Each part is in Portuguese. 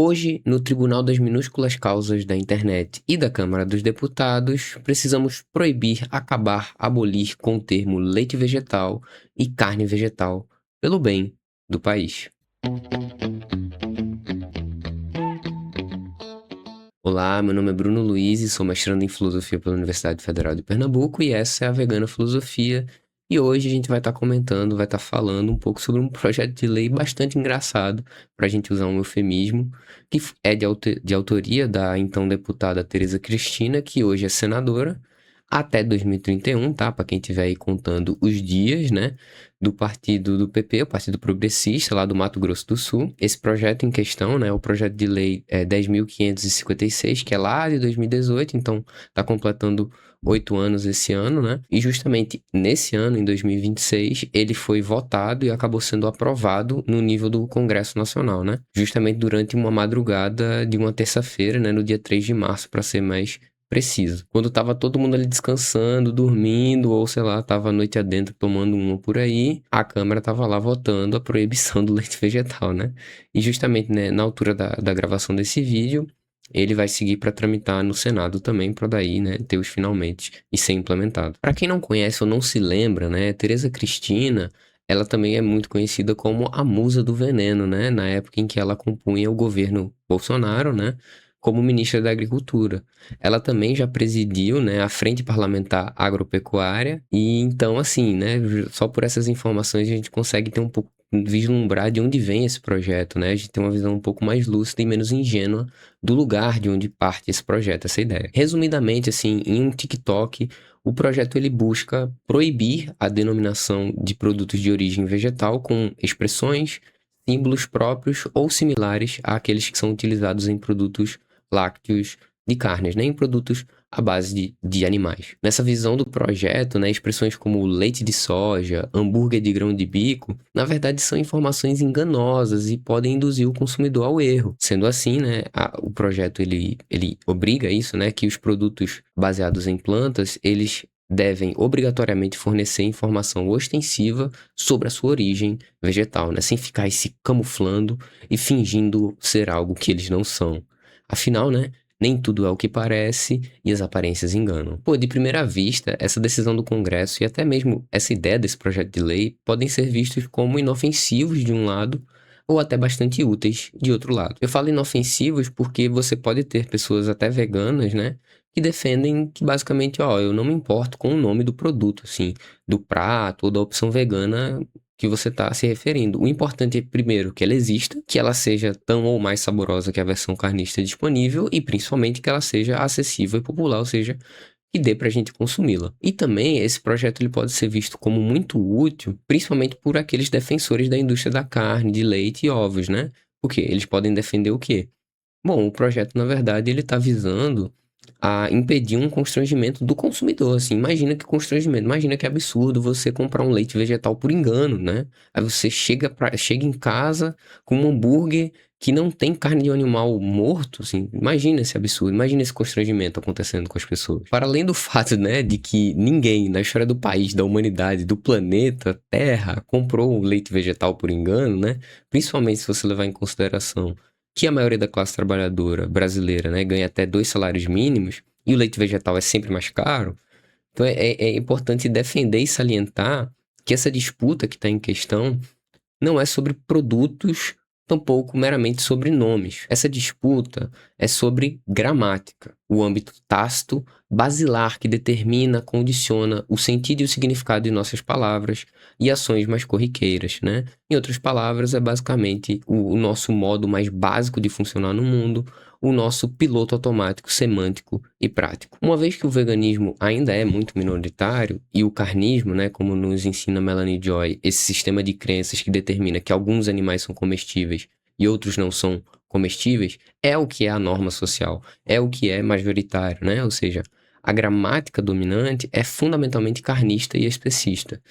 Hoje, no Tribunal das Minúsculas Causas da Internet e da Câmara dos Deputados, precisamos proibir, acabar, abolir com o termo leite vegetal e carne vegetal, pelo bem do país. Olá, meu nome é Bruno Luiz e sou mestrando em Filosofia pela Universidade Federal de Pernambuco e essa é a Vegana Filosofia. E hoje a gente vai estar comentando, vai estar falando um pouco sobre um projeto de lei bastante engraçado, para a gente usar um eufemismo, que é de autoria da então deputada Tereza Cristina, que hoje é senadora, até 2031, tá? Para quem estiver aí contando os dias, né? Do partido do PP, o Partido Progressista, lá do Mato Grosso do Sul. Esse projeto em questão, né? O projeto de lei 10.556, que é lá de 2018, então está completando 8 anos esse ano, né? E justamente nesse ano, em 2026, ele foi votado e acabou sendo aprovado no nível do Congresso Nacional, né? Justamente durante uma madrugada de uma terça-feira, né? No dia 3 de março, para ser mais preciso. Quando tava todo mundo ali descansando, dormindo, ou sei lá, tava a noite adentro tomando uma por aí, a Câmara tava lá votando a proibição do leite vegetal, né? E justamente, né, na altura da gravação desse vídeo, ele vai seguir para tramitar no Senado também, para daí, né, ter os finalmente e ser implementado. Para quem não conhece ou não se lembra, né, Tereza Cristina, ela também é muito conhecida como a musa do veneno, né, na época em que ela compunha o governo Bolsonaro, né, como ministra da Agricultura. Ela também já presidiu, né, a Frente Parlamentar Agropecuária e então, assim, né, só por essas informações a gente consegue ter um pouco vislumbrar de onde vem esse projeto, né? A gente tem uma visão um pouco mais lúcida e menos ingênua do lugar de onde parte esse projeto, essa ideia. Resumidamente, assim, em um TikTok, o projeto ele busca proibir a denominação de produtos de origem vegetal com expressões, símbolos próprios ou similares àqueles que são utilizados em produtos lácteos de carnes, né? Em produtos à base de animais. Nessa visão do projeto, né, expressões como leite de soja, hambúrguer de grão de bico, na verdade são informações enganosas e podem induzir o consumidor ao erro. Sendo assim, né, o projeto ele obriga isso, né, que os produtos baseados em plantas, eles devem obrigatoriamente fornecer informação ostensiva sobre a sua origem vegetal, né, sem ficar se camuflando e fingindo ser algo que eles não são. Afinal, né, nem tudo é o que parece e as aparências enganam. Pô, de primeira vista, essa decisão do Congresso e até mesmo essa ideia desse projeto de lei podem ser vistos como inofensivos de um lado ou até bastante úteis de outro lado. Eu falo inofensivos porque você pode ter pessoas até veganas, né, que defendem que basicamente, ó, eu não me importo com o nome do produto, assim, do prato ou da opção vegana que você está se referindo. O importante é, primeiro, que ela exista, que ela seja tão ou mais saborosa que a versão carnista disponível e, principalmente, que ela seja acessível e popular, ou seja, que dê para a gente consumi-la. E também, esse projeto ele pode ser visto como muito útil, principalmente por aqueles defensores da indústria da carne, de leite e ovos, né? Porque eles podem defender o quê? Bom, o projeto, na verdade, ele está visando a impedir um constrangimento do consumidor, assim. Imagina que constrangimento, imagina que absurdo você comprar um leite vegetal por engano, né? Aí você chega em casa com um hambúrguer que não tem carne de um animal morto, assim. Imagina esse absurdo, imagina esse constrangimento acontecendo com as pessoas. Para além do fato, né, de que ninguém na história do país, da humanidade, do planeta Terra comprou um leite vegetal por engano, né? Principalmente se você levar em consideração que a maioria da classe trabalhadora brasileira, né, ganha até 2 salários mínimos e o leite vegetal é sempre mais caro, então é importante defender e salientar que essa disputa que está em questão não é sobre produtos, tampouco meramente sobre nomes. Essa disputa é sobre gramática, o âmbito tácito, basilar que determina, condiciona o sentido e o significado de nossas palavras e ações mais corriqueiras, né? Em outras palavras, é basicamente o nosso modo mais básico de funcionar no mundo, o nosso piloto automático semântico e prático. Uma vez que o veganismo ainda é muito minoritário e o carnismo, né, como nos ensina Melanie Joy, esse sistema de crenças que determina que alguns animais são comestíveis e outros não são comestíveis, é o que é a norma social, é o que é majoritário, né? Ou seja, a gramática dominante é fundamentalmente carnista e especista.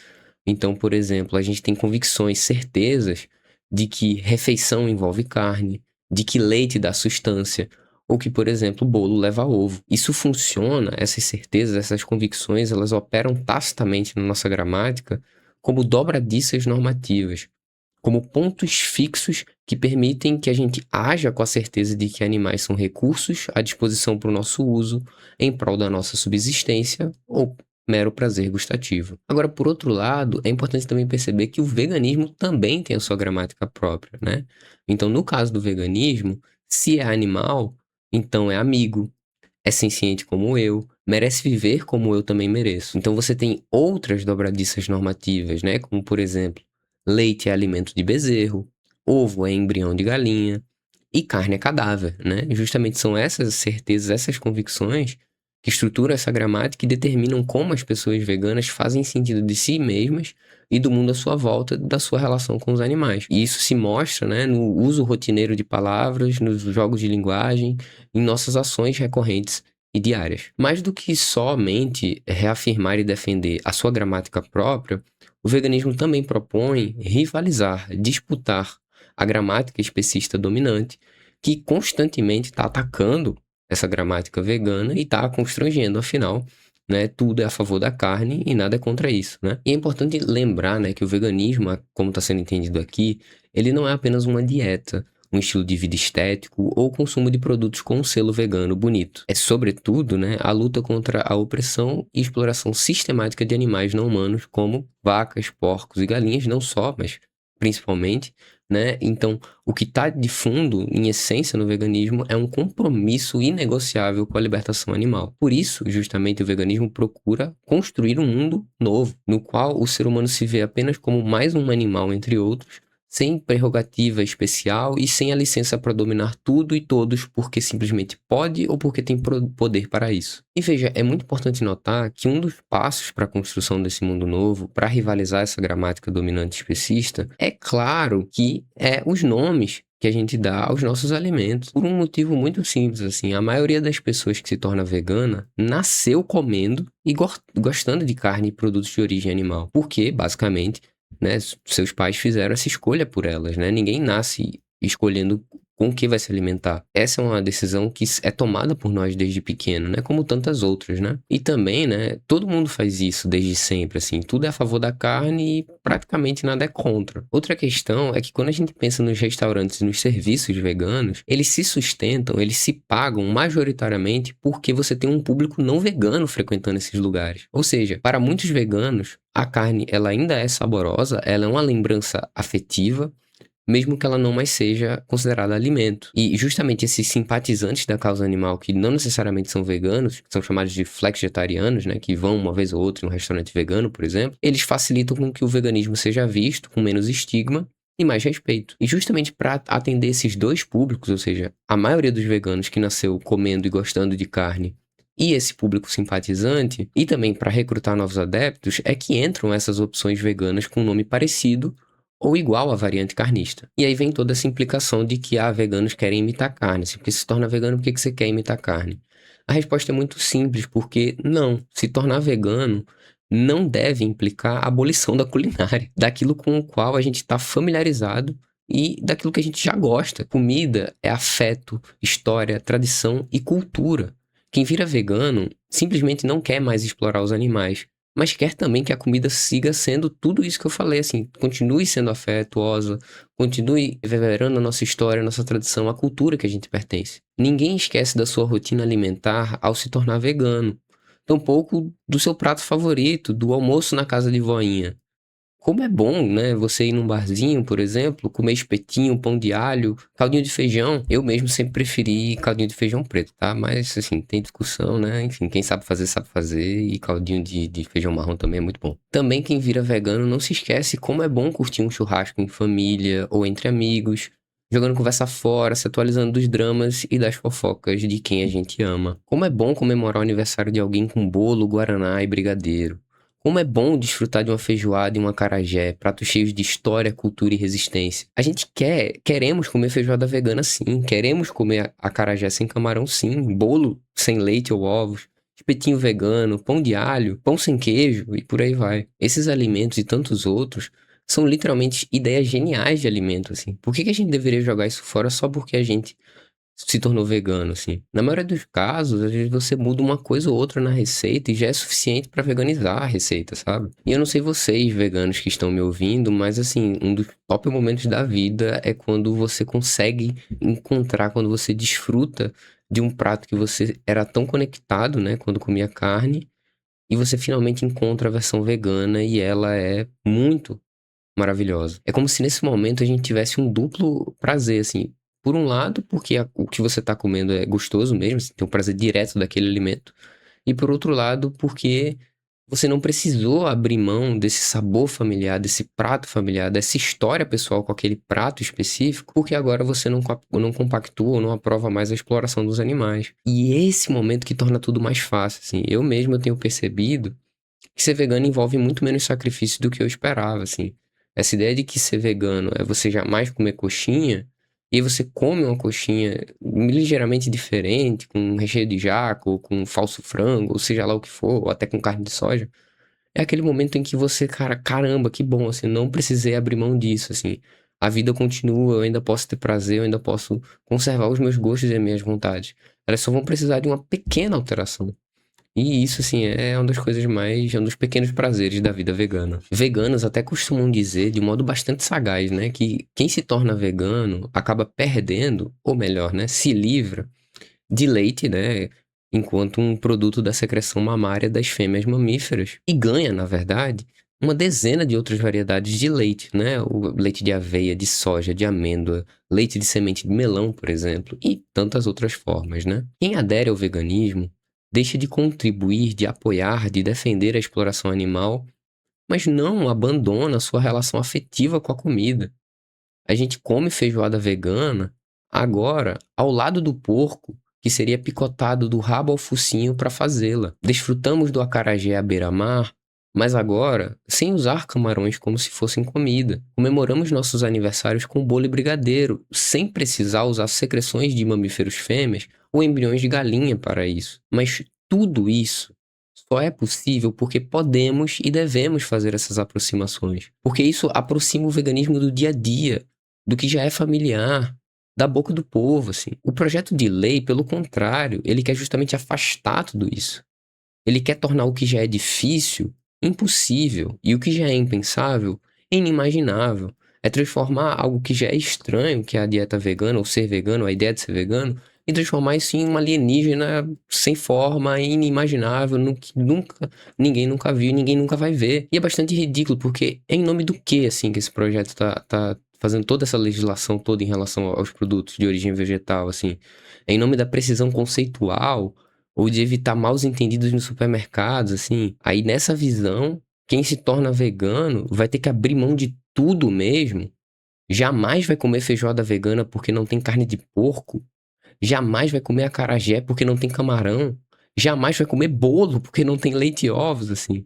Então, por exemplo, a gente tem convicções, certezas de que refeição envolve carne, de que leite dá sustância, ou que, por exemplo, bolo leva ovo. Isso funciona, essas certezas, essas convicções, elas operam tacitamente na nossa gramática como dobradiças normativas, como pontos fixos que permitem que a gente haja com a certeza de que animais são recursos à disposição para o nosso uso, em prol da nossa subsistência ou mero prazer gustativo. Agora, por outro lado, é importante também perceber que o veganismo também tem a sua gramática própria, né? Então, no caso do veganismo, se é animal, então é amigo, é senciente como eu, merece viver como eu também mereço. Então você tem outras dobradiças normativas, né? Como, por exemplo, leite é alimento de bezerro, ovo é embrião de galinha e carne é cadáver, né? E justamente são essas certezas, essas convicções que estruturam essa gramática e determinam como as pessoas veganas fazem sentido de si mesmas e do mundo à sua volta, da sua relação com os animais. E isso se mostra, né, no uso rotineiro de palavras, nos jogos de linguagem, em nossas ações recorrentes e diárias. Mais do que somente reafirmar e defender a sua gramática própria, o veganismo também propõe rivalizar, disputar a gramática especista dominante, que constantemente está atacando essa gramática vegana e está constrangendo, afinal, né, tudo é a favor da carne e nada é contra isso, né? E é importante lembrar, né, que o veganismo, como está sendo entendido aqui, ele não é apenas uma dieta, um estilo de vida estético ou consumo de produtos com um selo vegano bonito. É, sobretudo, né, a luta contra a opressão e exploração sistemática de animais não humanos, como vacas, porcos e galinhas, não só, mas principalmente, né? Então, o que está de fundo, em essência, no veganismo é um compromisso inegociável com a libertação animal. Por isso, justamente, o veganismo procura construir um mundo novo, no qual o ser humano se vê apenas como mais um animal, entre outros, sem prerrogativa especial e sem a licença para dominar tudo e todos porque simplesmente pode ou porque tem poder para isso. E veja, é muito importante notar que um dos passos para a construção desse mundo novo, para rivalizar essa gramática dominante especista, é claro que é os nomes que a gente dá aos nossos alimentos, por um motivo muito simples, assim, a maioria das pessoas que se torna vegana nasceu comendo e gostando de carne e produtos de origem animal, porque, basicamente, né, seus pais fizeram essa escolha por elas, né? Ninguém nasce escolhendo com o que vai se alimentar. Essa é uma decisão que é tomada por nós desde pequeno, né? Como tantas outras, né? E também, né, todo mundo faz isso desde sempre, assim. Tudo é a favor da carne e praticamente nada é contra. Outra questão é que quando a gente pensa nos restaurantes e nos serviços veganos, eles se sustentam, eles se pagam majoritariamente porque você tem um público não vegano frequentando esses lugares. Ou seja, para muitos veganos, a carne, ela ainda é saborosa, ela é uma lembrança afetiva, mesmo que ela não mais seja considerada alimento. E justamente esses simpatizantes da causa animal, que não necessariamente são veganos, que são chamados de flexitarianos, né, que vão uma vez ou outra em um restaurante vegano, por exemplo, eles facilitam com que o veganismo seja visto com menos estigma e mais respeito. E justamente para atender esses dois públicos, ou seja, a maioria dos veganos que nasceu comendo e gostando de carne, e esse público simpatizante, e também para recrutar novos adeptos, é que entram essas opções veganas com um nome parecido ou igual à variante carnista. E aí vem toda essa implicação de que veganos querem imitar carne. Assim, porque se torna vegano, por que você quer imitar carne? A resposta é muito simples, porque não, se tornar vegano não deve implicar a abolição da culinária, daquilo com o qual a gente está familiarizado e daquilo que a gente já gosta. Comida é afeto, história, tradição e cultura. Quem vira vegano simplesmente não quer mais explorar os animais, mas quer também que a comida siga sendo tudo isso que eu falei, assim, continue sendo afetuosa, continue reverberando a nossa história, a nossa tradição, a cultura que a gente pertence. Ninguém esquece da sua rotina alimentar ao se tornar vegano, tampouco do seu prato favorito, do almoço na casa de voinha. Como é bom, né? Você ir num barzinho, por exemplo, comer espetinho, pão de alho, caldinho de feijão. Eu mesmo sempre preferi caldinho de feijão preto, tá? Mas, assim, tem discussão, né? Enfim, quem sabe fazer, sabe fazer. E caldinho de feijão marrom também é muito bom. Também quem vira vegano não se esquece como é bom curtir um churrasco em família ou entre amigos, jogando conversa fora, se atualizando dos dramas e das fofocas de quem a gente ama. Como é bom comemorar o aniversário de alguém com bolo, guaraná e brigadeiro. Como é bom desfrutar de uma feijoada e um acarajé, pratos cheios de história, cultura e resistência. A gente queremos comer feijoada vegana sim, queremos comer acarajé sem camarão sim, bolo sem leite ou ovos, espetinho vegano, pão de alho, pão sem queijo e por aí vai. Esses alimentos e tantos outros são literalmente ideias geniais de alimento, assim. Por que a gente deveria jogar isso fora só porque a gente se tornou vegano, assim. Na maioria dos casos, às vezes você muda uma coisa ou outra na receita e já é suficiente pra veganizar a receita, sabe? E eu não sei vocês, veganos que estão me ouvindo, mas assim, um dos top momentos da vida é quando você consegue encontrar, quando você desfruta de um prato que você era tão conectado, né, quando comia carne, e você finalmente encontra a versão vegana e ela é muito maravilhosa. É como se nesse momento a gente tivesse um duplo prazer, assim. Por um lado, porque o que você tá comendo é gostoso mesmo, você tem um prazer direto daquele alimento. E por outro lado, porque você não precisou abrir mão desse sabor familiar, desse prato familiar, dessa história pessoal com aquele prato específico, porque agora você não compactua ou não aprova mais a exploração dos animais. E esse momento que torna tudo mais fácil, assim. Eu mesmo eu tenho percebido que ser vegano envolve muito menos sacrifício do que eu esperava, assim. Essa ideia de que ser vegano é você jamais comer coxinha, e aí você come uma coxinha ligeiramente diferente, com recheio de jaco, ou com falso frango, ou seja lá o que for, ou até com carne de soja, é aquele momento em que você, cara, caramba, que bom, assim, não precisei abrir mão disso, assim. A vida continua, eu ainda posso ter prazer, eu ainda posso conservar os meus gostos e as minhas vontades. Elas só vão precisar de uma pequena alteração. E isso, assim, é uma das coisas mais, é um dos pequenos prazeres da vida vegana. Veganos até costumam dizer, de modo bastante sagaz, né, que quem se torna vegano acaba perdendo, ou melhor, né, se livra de leite, né, enquanto um produto da secreção mamária das fêmeas mamíferas. E ganha, na verdade, uma dezena de outras variedades de leite, né, o leite de aveia, de soja, de amêndoa, leite de semente de melão, por exemplo, e tantas outras formas, né. Quem adere ao veganismo deixa de contribuir, de apoiar, de defender a exploração animal, mas não abandona sua relação afetiva com a comida. A gente come feijoada vegana agora ao lado do porco, que seria picotado do rabo ao focinho para fazê-la. Desfrutamos do acarajé à beira-mar, mas agora sem usar camarões como se fossem comida. Comemoramos nossos aniversários com bolo e brigadeiro, sem precisar usar secreções de mamíferos fêmeas ou embriões de galinha para isso. Mas tudo isso só é possível porque podemos e devemos fazer essas aproximações. Porque isso aproxima o veganismo do dia a dia, do que já é familiar, da boca do povo, assim. O projeto de lei, pelo contrário, ele quer justamente afastar tudo isso. Ele quer tornar o que já é difícil impossível e o que já é impensável inimaginável. É transformar algo que já é estranho, que é a dieta vegana, ou ser vegano, a ideia de ser vegano, e transformar isso em uma alienígena sem forma, inimaginável, no que ninguém nunca viu, ninguém nunca vai ver. E é bastante ridículo, porque é em nome do que, assim, que esse projeto tá fazendo toda essa legislação toda em relação aos produtos de origem vegetal, assim? É em nome da precisão conceitual, ou de evitar maus entendidos nos supermercados, assim. Aí nessa visão, quem se torna vegano vai ter que abrir mão de tudo mesmo. Jamais vai comer feijoada vegana porque não tem carne de porco. Jamais vai comer acarajé porque não tem camarão. Jamais vai comer bolo porque não tem leite e ovos, assim.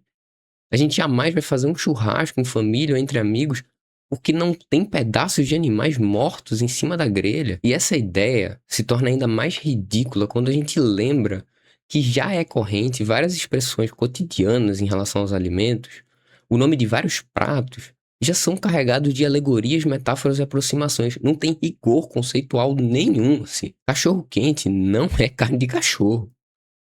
A gente jamais vai fazer um churrasco em família ou entre amigos porque não tem pedaços de animais mortos em cima da grelha. E essa ideia se torna ainda mais ridícula quando a gente lembra que já é corrente várias expressões cotidianas em relação aos alimentos. O nome de vários pratos já são carregados de alegorias, metáforas e aproximações. Não tem rigor conceitual nenhum, assim. Cachorro quente não é carne de cachorro.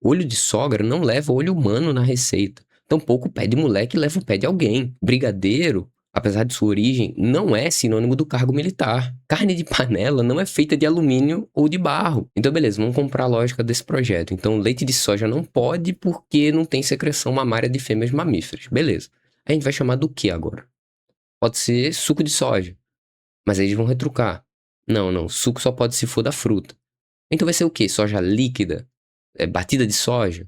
Olho de sogra não leva olho humano na receita. Tampouco pé de moleque leva o pé de alguém. Brigadeiro, apesar de sua origem, não é sinônimo do cargo militar. Carne de panela não é feita de alumínio ou de barro. Então, beleza, vamos comprar a lógica desse projeto. Então, leite de soja não pode porque não tem secreção mamária de fêmeas mamíferas. Beleza. A gente vai chamar do que agora? Pode ser suco de soja. Mas aí eles vão retrucar. Não, não, suco só pode se for da fruta. Então vai ser o quê? Soja líquida? Batida de soja?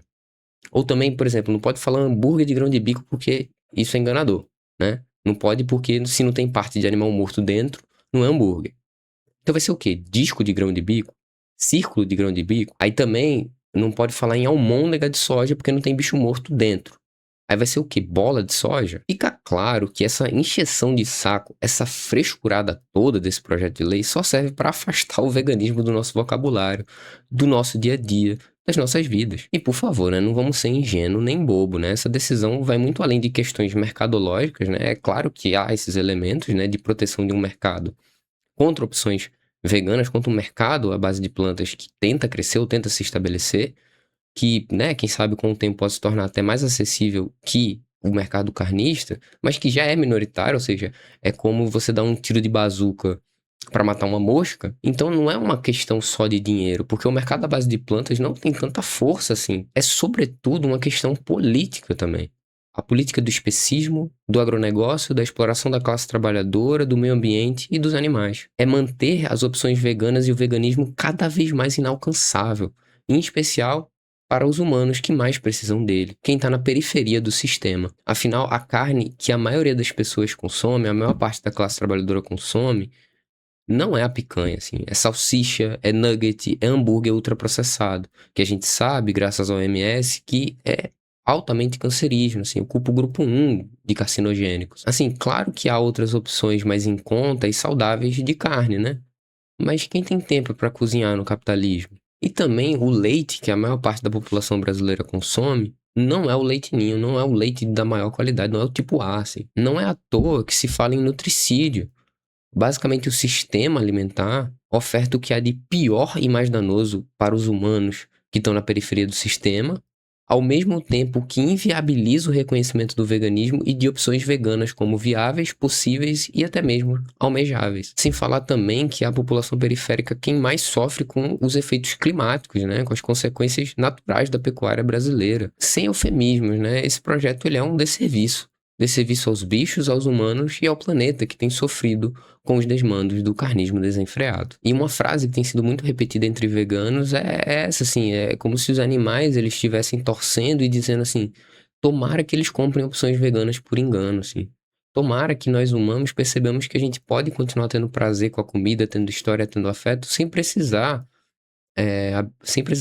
Ou também, por exemplo, não pode falar hambúrguer de grão de bico porque isso é enganador, né? Não pode porque se não tem parte de animal morto dentro, não é hambúrguer. Então vai ser o quê? Disco de grão de bico? Círculo de grão de bico? Aí também não pode falar em almôndega de soja porque não tem bicho morto dentro. Aí vai ser o quê? Bola de soja? Fica claro que essa encheção de saco, essa frescurada toda desse projeto de lei só serve para afastar o veganismo do nosso vocabulário, do nosso dia a dia, das nossas vidas. E por favor, né, não vamos ser ingênuo nem bobo, né? Essa decisão vai muito além de questões mercadológicas, né? É claro que há esses elementos, né, de proteção de um mercado contra opções veganas quanto um mercado à base de plantas que tenta crescer ou tenta se estabelecer, que, né, quem sabe com o tempo pode se tornar até mais acessível que o mercado carnista, mas que já é minoritário, ou seja, é como você dar um tiro de bazuca para matar uma mosca. Então não é uma questão só de dinheiro, porque o mercado à base de plantas não tem tanta força assim. É sobretudo uma questão política também. A política do especismo, do agronegócio, da exploração da classe trabalhadora, do meio ambiente e dos animais. É manter as opções veganas e o veganismo cada vez mais inalcançável, em especial para os humanos que mais precisam dele, quem está na periferia do sistema. Afinal, a carne que a maioria das pessoas consome, a maior parte da classe trabalhadora consome, não é a picanha, assim. É salsicha, é nugget, é hambúrguer ultraprocessado, que a gente sabe, graças ao OMS, que é altamente cancerígeno, assim, ocupa o grupo 1 de carcinogênicos. Assim, claro que há outras opções mais em conta e saudáveis de carne, né? Mas quem tem tempo para cozinhar no capitalismo? E também o leite, que a maior parte da população brasileira consome, não é o leite ninho, não é o leite da maior qualidade, não é o tipo A, assim. Não é à toa que se fala em nutricídio. Basicamente, o sistema alimentar oferta o que há de pior e mais danoso para os humanos que estão na periferia do sistema, ao mesmo tempo que inviabiliza o reconhecimento do veganismo e de opções veganas como viáveis, possíveis e até mesmo almejáveis. Sem falar também que a população periférica quem mais sofre com os efeitos climáticos, né, com as consequências naturais da pecuária brasileira. Sem eufemismos, né, esse projeto ele é um desserviço aos bichos, aos humanos e ao planeta que tem sofrido com os desmandos do carnismo desenfreado. E uma frase que tem sido muito repetida entre veganos é essa, assim, é como se os animais eles estivessem torcendo e dizendo assim, tomara que eles comprem opções veganas por engano, assim. Tomara que nós humanos percebamos que a gente pode continuar tendo prazer com a comida, tendo história, tendo afeto, sem precisar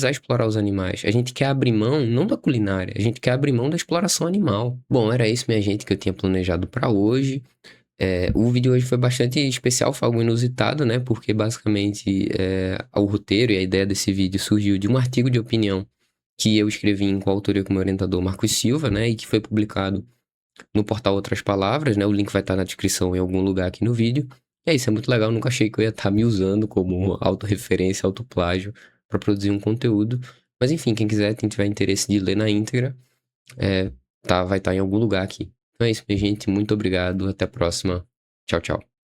explorar os animais. A gente quer abrir mão não da culinária, a gente quer abrir mão da exploração animal. Bom, era isso, minha gente, que eu tinha planejado para hoje. O vídeo hoje foi bastante especial, foi algo inusitado, né? Porque basicamente o roteiro e a ideia desse vídeo surgiu de um artigo de opinião que eu escrevi em coautoria com o meu orientador Marcos Silva, né? E que foi publicado no portal Outras Palavras, né? O link vai estar na descrição em algum lugar aqui no vídeo. E é isso, é muito legal. Eu nunca achei que eu ia estar me usando como autorreferência, autoplágio para produzir um conteúdo. Mas enfim, quem quiser, quem tiver interesse de ler na íntegra, vai estar em algum lugar aqui. Então é isso, minha gente. Muito obrigado. Até a próxima. Tchau, tchau.